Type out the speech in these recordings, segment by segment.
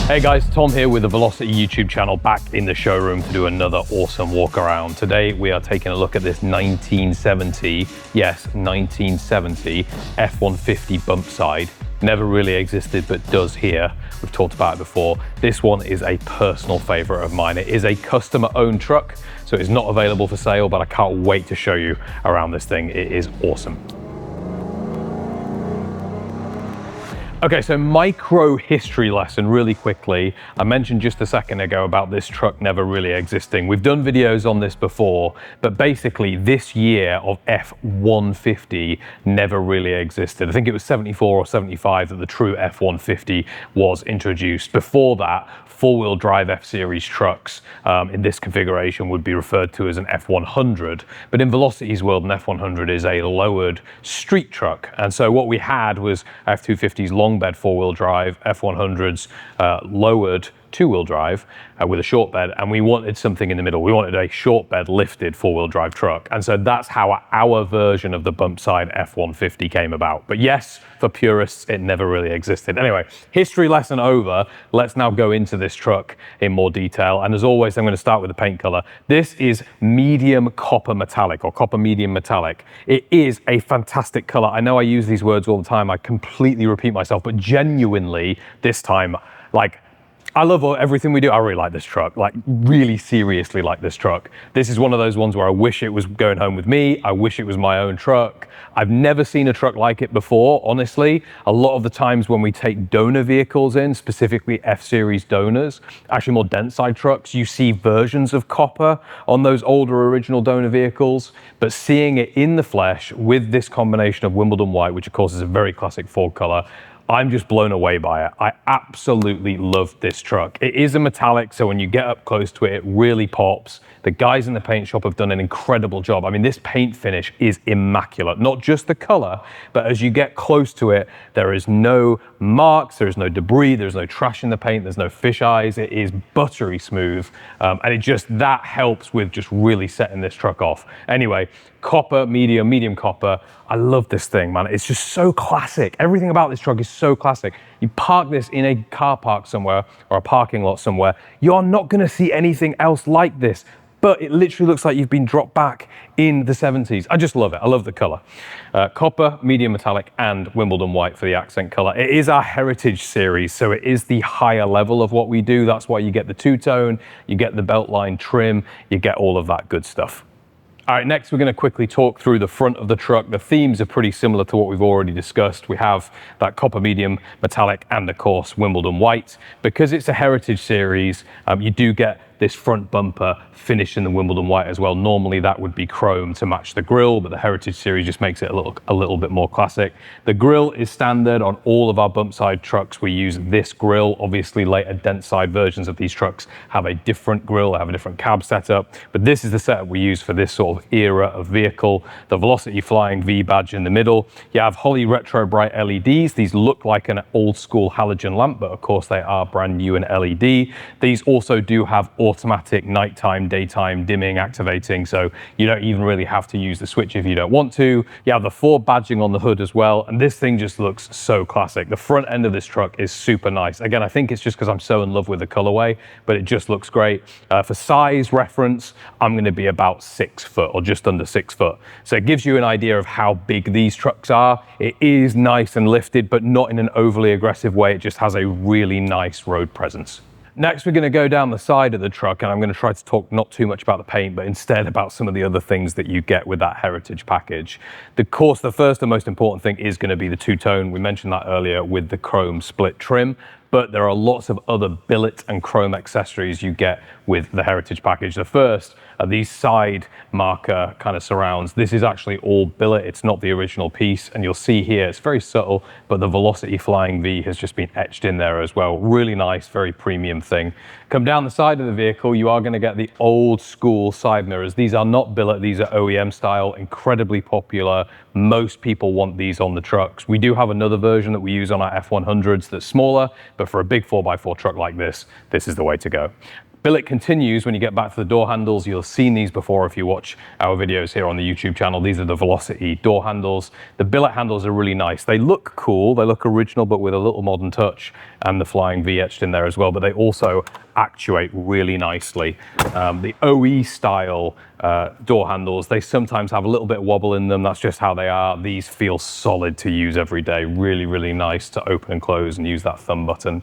Hey guys, Tom here with the Velocity YouTube channel, back in the showroom to do another awesome walk around. Today we are taking a look at this 1970, yes, 1970 F150 bump side. Never really existed, but does here. We've talked about it before. This one is a personal favorite of mine. It is a customer owned truck, so it's not available for sale, but I can't wait to show you around this thing. It is awesome. Okay, so micro history lesson really quickly. I mentioned just a second ago about this truck never really existing. We've done videos on this before, but basically this year of F150 never really existed. I think it was 74 or 75 that the true F150 was introduced. Before that, four-wheel drive F-Series trucks in this configuration would be referred to as an F100, but in Velocity's world, an F100 is a lowered street truck. And so what we had was F250's long bed four-wheel drive, F100's lowered two-wheel drive with a short bed, and we wanted something in the middle. We wanted a short bed lifted four-wheel drive truck, and so that's how our version of the bump side F150 came about. But yes, for purists, it never really existed. Anyway, history lesson over. Let's now go into this truck in more detail, and as always, I'm going to start with the paint color. This is medium copper metallic, or copper medium metallic. It is a fantastic color. I know I use these words all the time, I completely repeat myself, but genuinely this time, like, I love everything we do. I really like this truck, like really seriously like this truck. This is one of those ones where I wish it was going home with me. I wish it was my own truck. I've never seen a truck like it before, honestly. A lot of the times when we take donor vehicles in, specifically F-Series donors, actually more dense side trucks, you see versions of copper on those older original donor vehicles, but seeing it in the flesh with this combination of Wimbledon White, which of course is a very classic Ford color, I'm just blown away by it. I absolutely love this truck. It is a metallic, so when you get up close to it, it really pops. The guys in the paint shop have done an incredible job. I mean, this paint finish is immaculate. Not just the color, but as you get close to it, there is no marks, there is no debris, there's no trash in the paint, there's no fish eyes. It is buttery smooth, and that helps with just really setting this truck off. Anyway, copper, medium copper. I love this thing, man. It's just so classic. Everything about this truck is so classic. You park this in a car park somewhere or a parking lot somewhere, you're not gonna see anything else like this, but it literally looks like you've been dropped back in the 70s. I just love it. I love the color. Copper, medium metallic, and Wimbledon White for the accent color. It is our heritage series, so it is the higher level of what we do. That's why you get the two-tone, you get the beltline trim, you get all of that good stuff. All right, next we're going to quickly talk through the front of the truck. The themes are pretty similar to what we've already discussed. We have that copper medium metallic and of course Wimbledon White. Because it's a heritage series, you do get this front bumper finished in the Wimbledon White as well. Normally that would be chrome to match the grille, but the Heritage Series just makes it a little bit more classic. The grille is standard on all of our bump side trucks. We use this grille. Obviously later dense side versions of these trucks have a different grille, they have a different cab setup, but this is the setup we use for this sort of era of vehicle. The Velocity Flying V badge in the middle. You have Holley Retro Bright LEDs. These look like an old school halogen lamp, but of course they are brand new in LED. These also do have automatic nighttime, daytime dimming, activating, so you don't even really have to use the switch if you don't want to. You have the Ford badging on the hood as well, and this thing just looks so classic. The front end of this truck is super nice. Again, I think it's just because I'm so in love with the colorway, but it just looks great. For size reference, I'm going to be about 6 foot or just under 6 foot. So it gives you an idea of how big these trucks are. It is nice and lifted, but not in an overly aggressive way. It just has a really nice road presence. Next, we're going to go down the side of the truck, and I'm going to try to talk not too much about the paint, but instead about some of the other things that you get with that heritage package. Of course, the first and most important thing is going to be the two-tone. We mentioned that earlier with the chrome split trim, but there are lots of other billet and chrome accessories you get with the heritage package. The first are these side marker kind of surrounds. This is actually all billet, it's not the original piece, and you'll see here it's very subtle, but the Velocity Flying V has just been etched in there as well. Really nice, very premium thing. Come down the side of the vehicle, you are going to get the old school side mirrors. These are not billet, these are OEM style, incredibly popular. Most people want these on the trucks. We do have another version that we use on our F100s that's smaller, but for a big 4x4 truck like this, this is the way to go. Billet continues when you get back to the door handles. You'll have seen these before if you watch our videos here on the YouTube channel. These are the Velocity door handles. The billet handles are really nice. They look cool, they look original, but with a little modern touch, and the flying V etched in there as well, but they also actuate really nicely. The OE style door handles, they sometimes have a little bit of wobble in them. That's just how they are. These feel solid to use every day. Really, really nice to open and close and use that thumb button.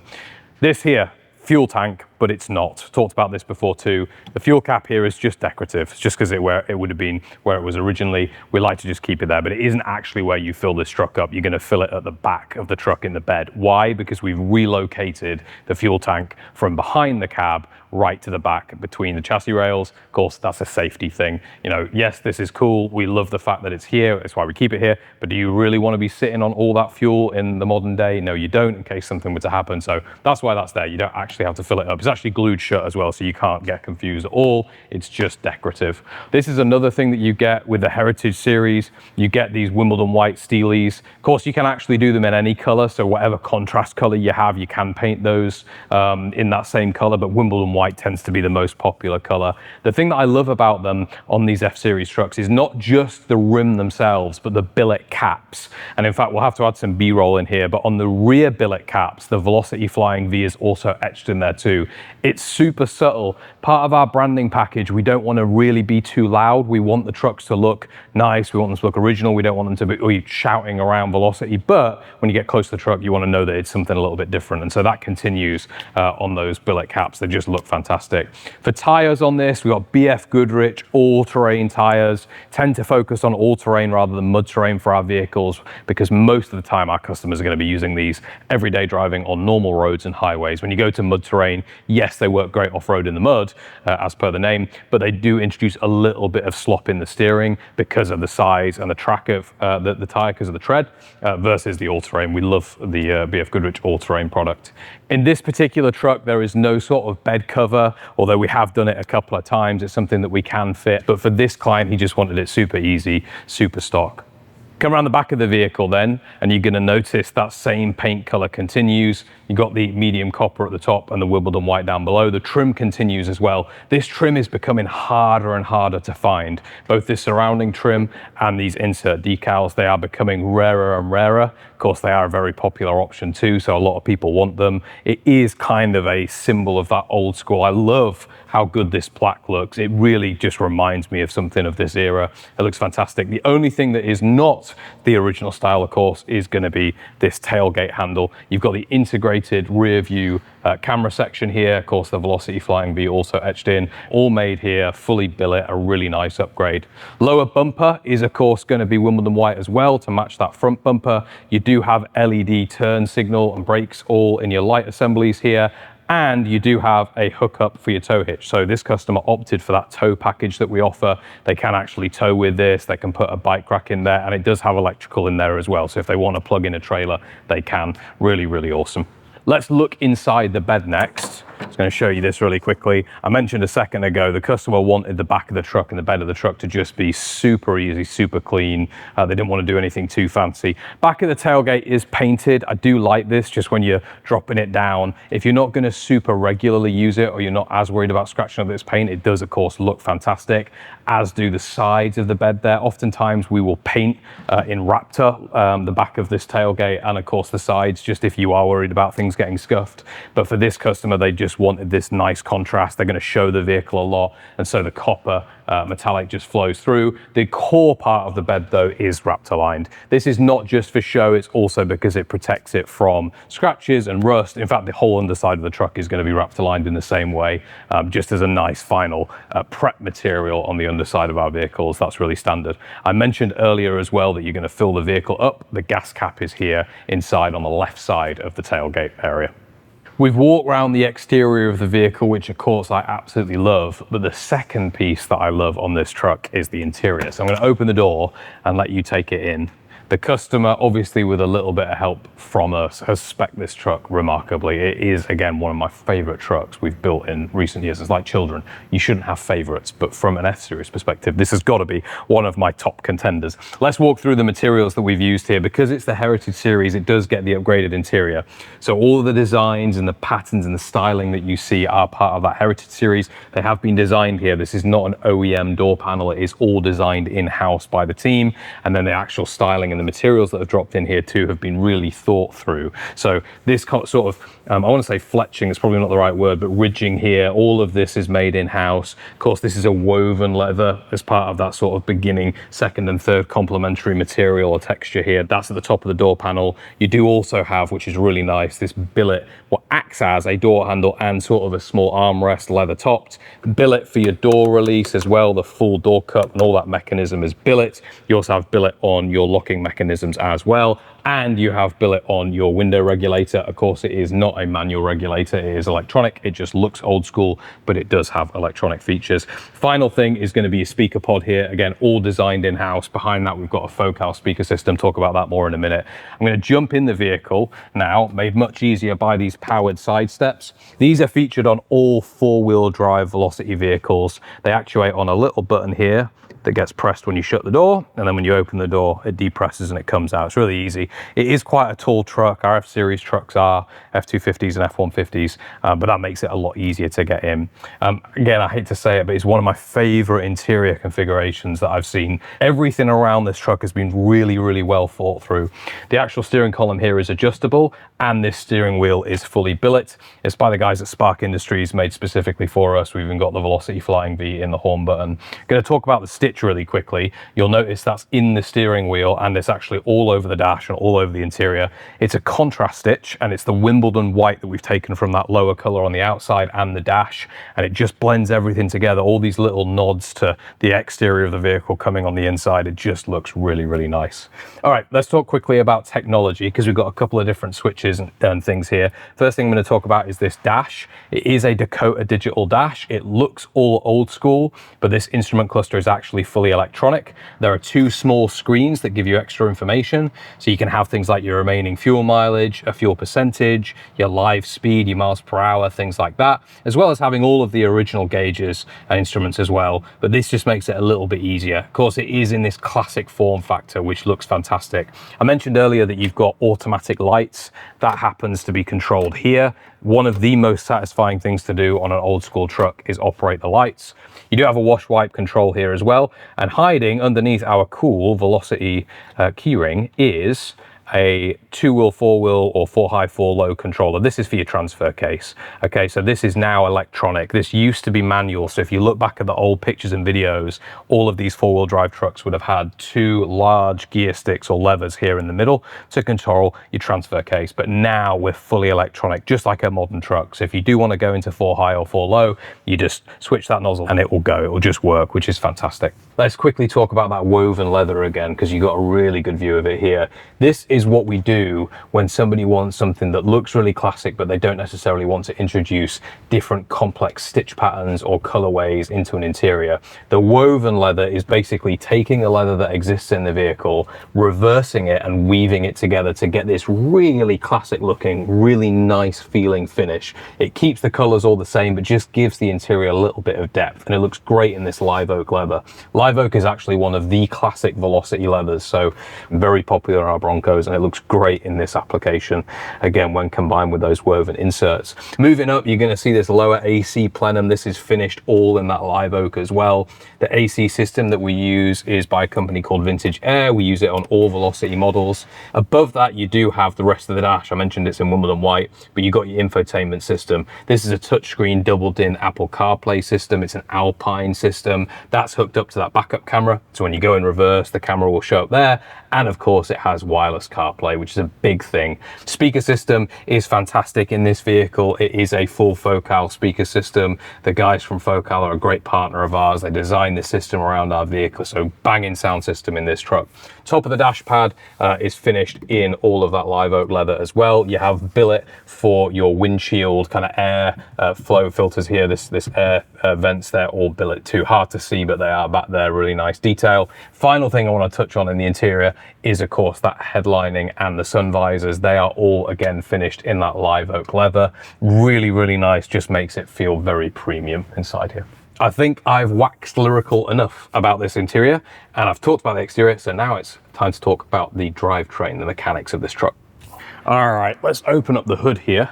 This here, fuel tank, but it's not. Talked about this before too. The fuel cap here is just decorative. It's just because it would have been where it was originally. We like to just keep it there, but it isn't actually where you fill this truck up. You're going to fill it at the back of the truck in the bed. Why? Because we've relocated the fuel tank from behind the cab right to the back between the chassis rails. Of course, that's a safety thing. You know, yes, this is cool. We love the fact that it's here. That's why we keep it here. But do you really want to be sitting on all that fuel in the modern day? No, you don't, in case something were to happen. So that's why that's there. You don't actually have to fill it up. It's actually glued shut as well, so you can't get confused at all. It's just decorative. This is another thing that you get with the Heritage series. You get these Wimbledon White Steelies. Of course, you can actually do them in any color. So whatever contrast color you have, you can paint those in that same color, but Wimbledon White tends to be the most popular color. The thing that I love about them on these F-Series trucks is not just the rim themselves, but the billet caps. And in fact, we'll have to add some B-roll in here, but on the rear billet caps, the Velocity Flying V is also etched in there too. It's super subtle. Part of our branding package, we don't want to really be too loud. We want the trucks to look nice. We want them to look original. We don't want them to be shouting around Velocity, but when you get close to the truck, you want to know that it's something a little bit different. And so that continues on those billet caps. They just look fantastic. For tires on this, we've got BF Goodrich all-terrain tires. Tend to focus on all-terrain rather than mud terrain for our vehicles, because most of the time our customers are going to be using these everyday driving on normal roads and highways. When you go to mud terrain, yes, they work great off-road in the mud, as per the name, but they do introduce a little bit of slop in the steering because of the size and the track of the tire, because of the tread, versus the all-terrain. We love the BF Goodrich all-terrain product. In this particular truck, there is no sort of bed cover, although we have done it a couple of times. It's something that we can fit, but for this client, he just wanted it super easy, super stock. Come around the back of the vehicle then, and you're going to notice that same paint color continues. You got the medium copper at the top and the Wimbledon White down below. The trim continues as well. This trim is becoming harder and harder to find. Both this surrounding trim and these insert decals, they are becoming rarer and rarer. Of course, they are a very popular option too, so a lot of people want them. It is kind of a symbol of that old school. I love how good this plaque looks. It really just reminds me of something of this era. It looks fantastic. The only thing that is not the original style, of course, is going to be this tailgate handle. You've got the integrated rear view camera section here. Of course, the Velocity Flying V also etched in, all made here, fully billet, a really nice upgrade. Lower bumper is, of course, going to be Wimbledon White as well to match that front bumper. You do have LED turn signal and brakes all in your light assemblies here. And you do have a hookup for your tow hitch. So this customer opted for that tow package that we offer. They can actually tow with this. They can put a bike rack in there, and it does have electrical in there as well. So if they want to plug in a trailer, they can. Really, really awesome. Let's look inside the bed next. I'm just going to show you this really quickly. I mentioned a second ago, the customer wanted the back of the truck and the bed of the truck to just be super easy, super clean. They didn't want to do anything too fancy. Back of the tailgate is painted. I do like this just when you're dropping it down. If you're not going to super regularly use it, or you're not as worried about scratching up this paint, it does, of course, look fantastic, as do the sides of the bed there. Oftentimes we will paint in Raptor the back of this tailgate, and of course the sides, just if you are worried about things getting scuffed. But for this customer, they just wanted this nice contrast. They're going to show the vehicle a lot, and so the copper metallic just flows through. The core part of the bed though is Raptor lined. This is not just for show, it's also because it protects it from scratches and rust. In fact, the whole underside of the truck is going to be Raptor lined in the same way, just as a nice final prep material on the underside of our vehicles. That's really standard. I mentioned earlier as well that you're going to fill the vehicle up. The gas cap is here inside on the left side of the tailgate area. We've walked around the exterior of the vehicle, which of course I absolutely love, but the second piece that I love on this truck is the interior. So I'm going to open the door and let you take it in. The customer, obviously with a little bit of help from us, has spec'd this truck remarkably. It is, again, one of my favorite trucks we've built in recent years. It's like children. You shouldn't have favorites, but from an F-Series perspective, this has got to be one of my top contenders. Let's walk through the materials that we've used here. Because it's the Heritage Series, it does get the upgraded interior. So all of the designs and the patterns and the styling that you see are part of that Heritage Series. They have been designed here. This is not an OEM door panel. It is all designed in-house by the team. And then the actual styling and the materials that have dropped in here too have been really thought through. So this sort of, I want to say fletching, it's probably not the right word, but ridging here, all of this is made in-house. Of course, this is a woven leather as part of that sort of beginning second and third complementary material or texture here. That's at the top of the door panel. You do also have, which is really nice, this billet, what acts as a door handle and sort of a small armrest, leather topped. Billet for your door release as well. The full door cup and all that mechanism is billet. You also have billet on your locking mechanisms as well. And you have billet on your window regulator. Of course, it is not a manual regulator, it is electronic. It just looks old school, but it does have electronic features. Final thing is going to be a speaker pod here. Again, all designed in-house. Behind that, we've got a Focal speaker system. Talk about that more in a minute. I'm going to jump in the vehicle now, made much easier by these powered side steps. These are featured on all four-wheel drive Velocity vehicles. They actuate on a little button here that gets pressed when you shut the door, and then when you open the door it depresses and it comes out. It's really easy. It is quite a tall truck. Our F-Series trucks are F250s and F150s, but that makes it a lot easier to get in. Again, I hate to say it, but it's one of my favorite interior configurations that I've seen. Everything around this truck has been really, really well thought through. The actual steering column here is adjustable, and this steering wheel is fully billet. It's by the guys at Spark Industries, made specifically for us. We've even got the Velocity Flying V in the horn button. I'm going to talk about the stitch really quickly. You'll notice that's in the steering wheel, and it's actually all over the dash and all over the interior. It's a contrast stitch, and it's the Wimbledon White that we've taken from that lower color on the outside and the dash, and it just blends everything together. All these little nods to the exterior of the vehicle coming on the inside. It just looks really, really nice. All right, let's talk quickly about technology, because we've got a couple of different switches and things here. First thing I'm going to talk about is this dash. It is a Dakota digital dash. It looks all old school, but this instrument cluster is actually fully electronic. There are two small screens that give you extra information, so you can have things like your remaining fuel mileage, a fuel percentage, your live speed, your miles per hour, things like that, as well as having all of the original gauges and instruments as well. But this just makes it a little bit easier. Of course, it is in this classic form factor, which looks fantastic. I mentioned earlier that you've got automatic lights. That happens to be controlled here. One of the most satisfying things to do on an old school truck is operate the lights. You do have a wash wipe control here as well, and hiding underneath our cool Velocity keyring is a 2-wheel, 4-wheel, or 4-high, 4-low controller. This is for your transfer case. Okay, so this is now electronic. This used to be manual. So if you look back at the old pictures and videos, all of these 4-wheel drive trucks would have had two large gear sticks or levers here in the middle to control your transfer case. But now we're fully electronic, just like a modern truck. So if you do want to go into 4-high or 4-low, you just switch that nozzle and it will go. It will just work, which is fantastic. Let's quickly talk about that woven leather again, because you got a really good view of it here. This is what we do when somebody wants something that looks really classic, but they don't necessarily want to introduce different complex stitch patterns or colorways into an interior. The woven leather is basically taking a leather that exists in the vehicle, reversing it and weaving it together to get this really classic looking, really nice feeling finish. It keeps the colors all the same, but just gives the interior a little bit of depth, and it looks great in this live oak leather. Live oak is actually one of the classic Velocity leathers, so very popular in our Broncos, and it looks great in this application, again, when combined with those woven inserts. Moving up, you're going to see this lower AC plenum. This is finished all in that live oak as well. The AC system that we use is by a company called Vintage Air. We use it on all Velocity models. Above that, you do have the rest of the dash. I mentioned it's in Wimbledon White, but you've got your infotainment system. This is a touchscreen doubled-in Apple CarPlay system. It's an Alpine system. That's hooked up to that backup camera, so when you go in reverse, the camera will show up there. And of course, it has wireless CarPlay, which is a big thing. Speaker system is fantastic in this vehicle. It is a full Focal speaker system. The guys from Focal are a great partner of ours. They designed this system around our vehicle, so banging sound system in this truck. Top of the dash pad is finished in all of that live oak leather as well. You have billet for your windshield kind of air flow filters here, this air vents there, all billet too. Hard to see, but they are back there, really nice detail. Final thing I want to touch on in the interior is, of course, that headlining and the sun visors. They are all, again, finished in that live oak leather. Really, really nice, just makes it feel very premium inside here. I think I've waxed lyrical enough about this interior, and I've talked about the exterior, so now it's time to talk about the drivetrain, the mechanics of this truck. All right, let's open up the hood here.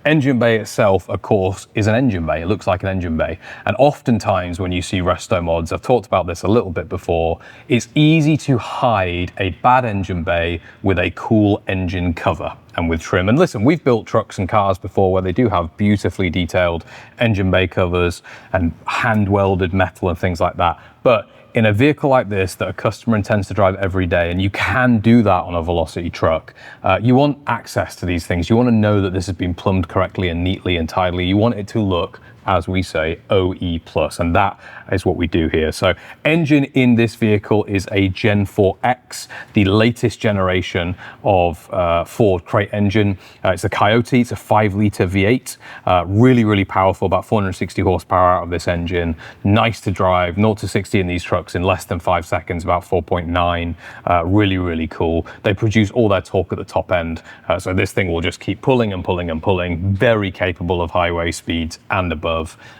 Engine bay itself, of course, is an engine bay. It looks like an engine bay. And oftentimes when you see Restomods, I've talked about this a little bit before, it's easy to hide a bad engine bay with a cool engine cover and with trim. And listen, we've built trucks and cars before where they do have beautifully detailed engine bay covers and hand welded metal and things like that. But in a vehicle like this that a customer intends to drive every day, and you can do that on a Velocity truck, you want access to these things. You want to know that this has been plumbed correctly and neatly and tidily. You want it to look, as we say, OE+, and that is what we do here. So engine in this vehicle is a Gen 4X, the latest generation of Ford crate engine. It's a Coyote, it's a 5-litre V8, really, really powerful, about 460 horsepower out of this engine. Nice to drive, 0 to 60 in these trucks in less than 5 seconds, about 4.9, really, really cool. They produce all their torque at the top end, so this thing will just keep pulling and pulling and pulling, very capable of highway speeds and above.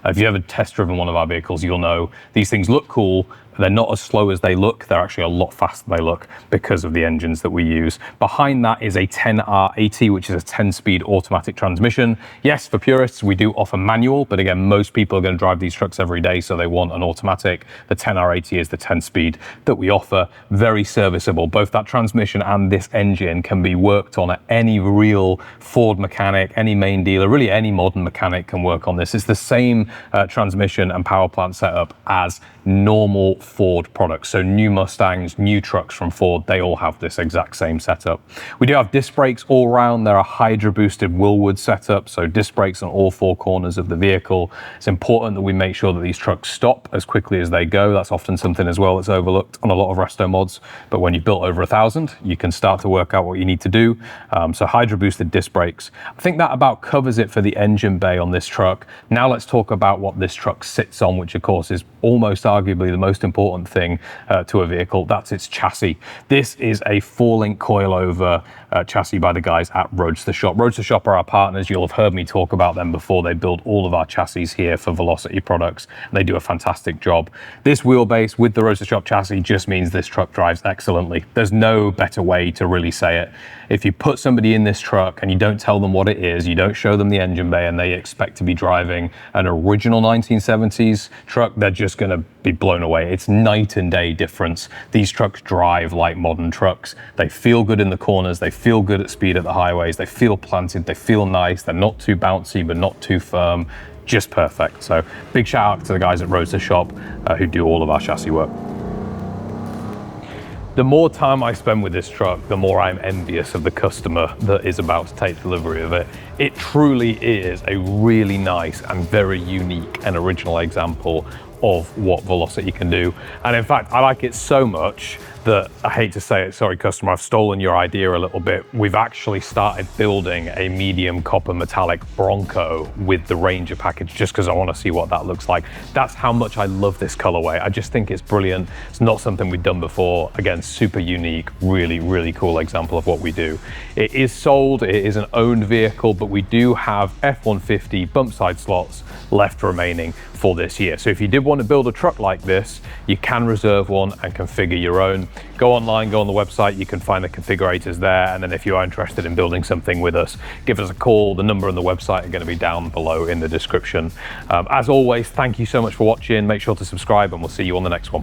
If you've ever test driven one of our vehicles, you'll know these things look cool. They're not as slow as they look. They're actually a lot faster than they look because of the engines that we use. Behind that is a 10R80, which is a 10-speed automatic transmission. Yes, for purists, we do offer manual, but again, most people are going to drive these trucks every day, so they want an automatic. The 10R80 is the 10-speed that we offer. Very serviceable. Both that transmission and this engine can be worked on at any real Ford mechanic, any main dealer, really any modern mechanic can work on this. It's the same transmission and power plant setup as normal Ford products. So new Mustangs, new trucks from Ford, they all have this exact same setup. We do have disc brakes all around. They're a Hydra boosted Wilwood setup, so disc brakes on all 4 corners of the vehicle. It's important that we make sure that these trucks stop as quickly as they go. That's often something as well that's overlooked on a lot of Restomods, but when you've built over 1,000, you can start to work out what you need to do. So Hydra boosted disc brakes. I think that about covers it for the engine bay on this truck. Now let's talk about what this truck sits on, which of course is almost arguably the most important thing to a vehicle. That's its chassis. This is a 4-link coilover chassis by the guys at Roadster Shop. Roadster Shop are our partners. You'll have heard me talk about them before. They build all of our chassis here for Velocity products, and they do a fantastic job. This wheelbase with the Roadster Shop chassis just means this truck drives excellently. There's no better way to really say it. If you put somebody in this truck and you don't tell them what it is, you don't show them the engine bay, and they expect to be driving an original 1970s truck, they're just going to be blown away. It's night and day difference. These trucks drive like modern trucks. They feel good in the corners. They feel good at speed at the highways. They feel planted. They feel nice. They're not too bouncy, but not too firm. Just perfect. So big shout out to the guys at Roadster Shop who do all of our chassis work. The more time I spend with this truck, the more I'm envious of the customer that is about to take delivery of it. It truly is a really nice and very unique and original example of what Velocity can do. And in fact, I like it so much that I hate to say it, sorry customer, I've stolen your idea a little bit. We've actually started building a medium copper metallic Bronco with the Ranger package just because I want to see what that looks like. That's how much I love this colorway. I just think it's brilliant. It's not something we've done before. Again, super unique, really, really cool example of what we do. It is sold, it is an owned vehicle, but we do have F150 bump side slots left remaining for this year. So if you did want to build a truck like this, you can reserve one and configure your own. Go online, go on the website, you can find the configurators there, and then if you are interested in building something with us, give us a call. The number and the website are going to be down below in the description. As always, thank you so much for watching. Make sure to subscribe and we'll see you on the next one.